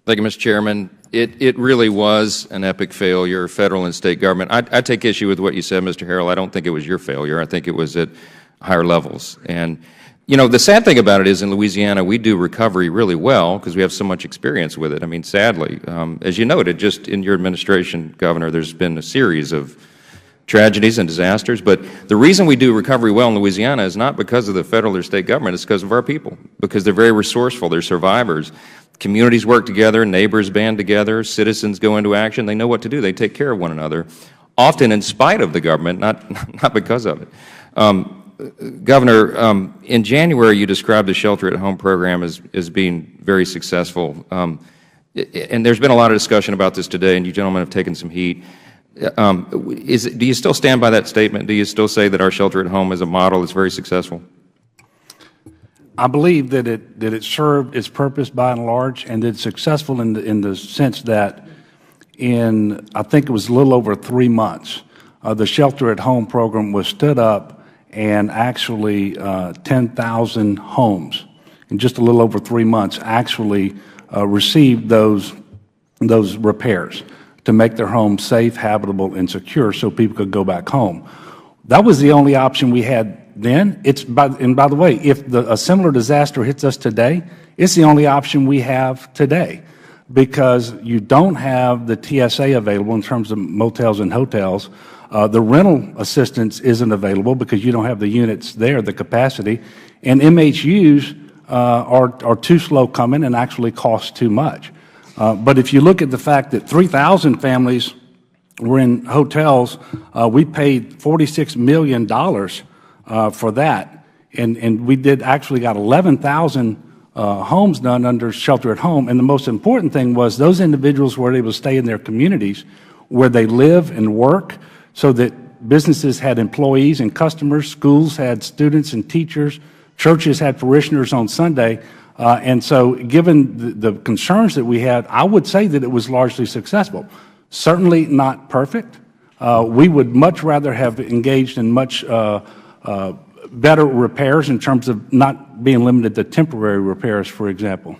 Thank you, Mr. Chairman. It really was an epic failure, Federal and State government. I take issue with what you said, Mr. Harrell. I don't think it was your failure. I think it was at higher levels. And, you know, the sad thing about it is in Louisiana, we do recovery really well because we have so much experience with it. I mean, sadly, as you noted, just in your administration, Governor, there's been a series of tragedies and disasters. But the reason we do recovery well in Louisiana is not because of the Federal or State government. It's because of our people, because they're very resourceful. They're survivors. Communities work together, neighbors band together, citizens go into action. They know what to do. They take care of one another, often in spite of the government, not because of it. Governor, in January you described the shelter-at-home program as being very successful. And there's been a lot of discussion about this today, and you gentlemen have taken some heat. Do you still stand by that statement? Do you still say that our shelter-at-home is a model that's very successful? I believe that it served its purpose by and large, and it's successful in the sense that in, I think it was a little over 3 months, the shelter-at-home program was stood up, and actually 10,000 homes in just a little over 3 months actually received those repairs to make their homes safe, habitable, and secure so people could go back home. That was the only option we had then. And by the way, if a similar disaster hits us today, it's the only option we have today, because you don't have the TSA available in terms of motels and hotels. The rental assistance isn't available because you don't have the units there, the capacity, and MHUs are too slow coming and actually cost too much. But if you look at the fact that 3,000 families were in hotels, we paid $46 million for that, and we actually got 11,000 homes done under shelter at home. And the most important thing was those individuals were able to stay in their communities where they live and work, so that businesses had employees and customers, schools had students and teachers, churches had parishioners on Sunday. And so given the concerns that we had, I would say that it was largely successful. Certainly not perfect. We would much rather have engaged in much better repairs in terms of not being limited to temporary repairs, for example.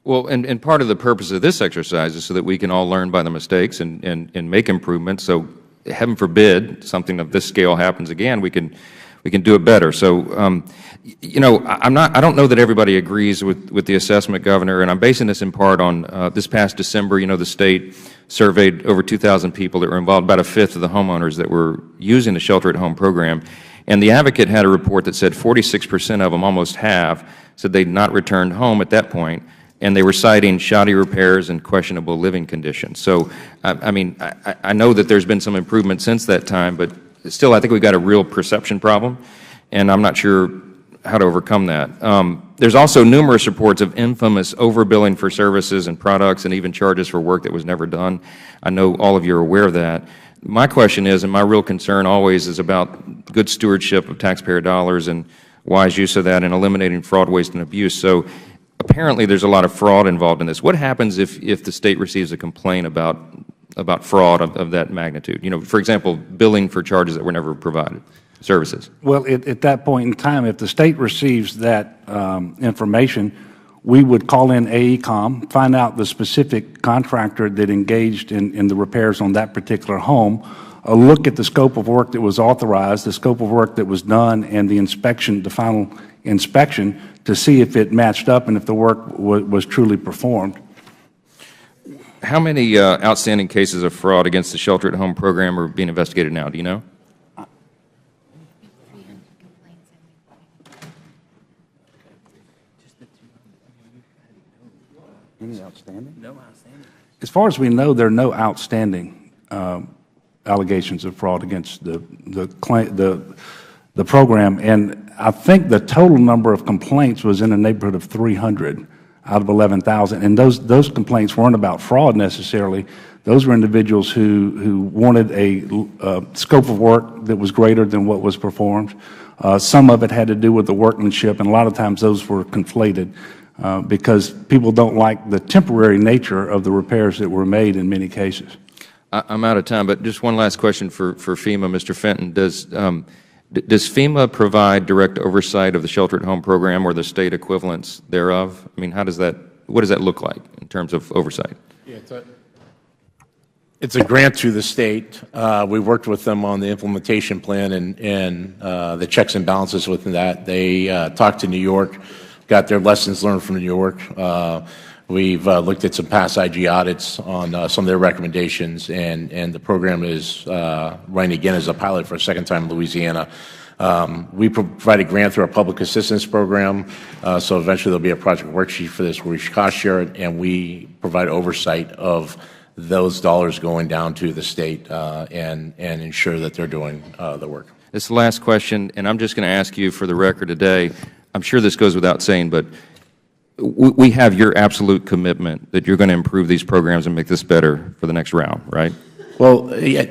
Well, and part of the purpose of this exercise is so that we can all learn by the mistakes and make improvements. So, heaven forbid something of this scale happens again, we can do it better. So, you know, I don't know that everybody agrees with the assessment, Governor, and I'm basing this in part on this past December. You know, the state surveyed over 2,000 people that were involved, about a fifth of the homeowners that were using the shelter-at-home program. And the Advocate had a report that said 46% of them, almost half, said they'd not returned home at that point, and they were citing shoddy repairs and questionable living conditions. So, I mean, I know that there's been some improvement since that time, but still, I think we've got a real perception problem, and I'm not sure how to overcome that. There's also numerous reports of infamous overbilling for services and products and even charges for work that was never done. I know all of you are aware of that. My question is, and my real concern always is about good stewardship of taxpayer dollars and wise use of that and eliminating fraud, waste, and abuse. So apparently there's a lot of fraud involved in this. What happens if the state receives a complaint about fraud of that magnitude? You know, for example, billing for charges that were never provided, services. Well, at that point in time, if the state receives that information, we would call in AECOM, find out the specific contractor that engaged in the repairs on that particular home, look at the scope of work that was authorized, the scope of work that was done, and the inspection, the final inspection, to see if it matched up and if the work was truly performed. How many outstanding cases of fraud against the shelter-at-home program are being investigated now? Do you know? Any outstanding? No outstanding. As far as we know, there are no outstanding allegations of fraud against the program, and I think the total number of complaints was in the neighborhood of 300 out of 11,000, and those complaints weren't about fraud necessarily. Those were individuals who wanted a scope of work that was greater than what was performed. Some of it had to do with the workmanship, and a lot of times those were conflated because people don't like the temporary nature of the repairs that were made in many cases. I'm out of time, but just one last question for FEMA, Mr. Fenton. Does FEMA provide direct oversight of the shelter-at-home program or the state equivalents thereof? I mean, how does that what does that look like in terms of oversight? Yeah, it's a grant to the state. We worked with them on the implementation plan and the checks and balances within that. They talked to New York, got their lessons learned from New York. We've looked at some past IG audits on some of their recommendations, and the program is running again as a pilot for a second time in Louisiana. We provide a grant through our public assistance program, so eventually there'll be a project worksheet for this where we cost share it, and we provide oversight of those dollars going down to the state and ensure that they're doing the work. This is the last question, and I'm just going to ask you for the record today. I'm sure this goes without saying, but we have your absolute commitment that you're going to improve these programs and make this better for the next round, right? Well, yeah,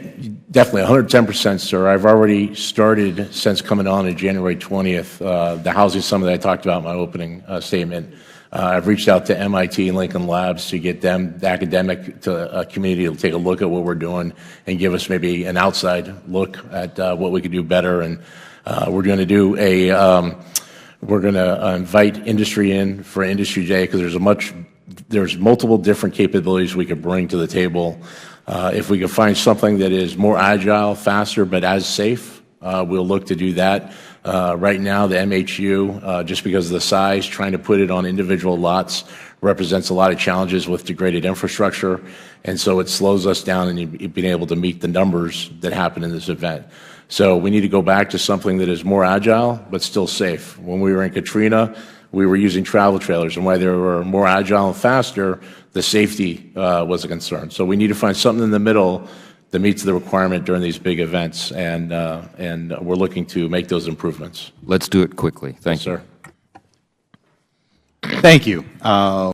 definitely, 110%, sir. I've already started since coming on January 20th, the housing summit that I talked about in my opening statement. I've reached out to MIT and Lincoln Labs to get them, the academic community, to take a look at what we're doing and give us maybe an outside look at what we could do better. And we're going to do we're going to invite industry in for Industry Day because there's multiple different capabilities we could bring to the table. If we can find something that is more agile, faster, but as safe, we'll look to do that. Right now, the MHU, just because of the size, trying to put it on individual lots represents a lot of challenges with degraded infrastructure, and so it slows us down in being able to meet the numbers that happen in this event. So we need to go back to something that is more agile, but still safe. When we were in Katrina, we were using travel trailers, and while they were more agile and faster, the safety was a concern. So we need to find something in the middle that meets the requirement during these big events, and we're looking to make those improvements. Let's do it quickly. Thank you. Yes, sir. Thank you.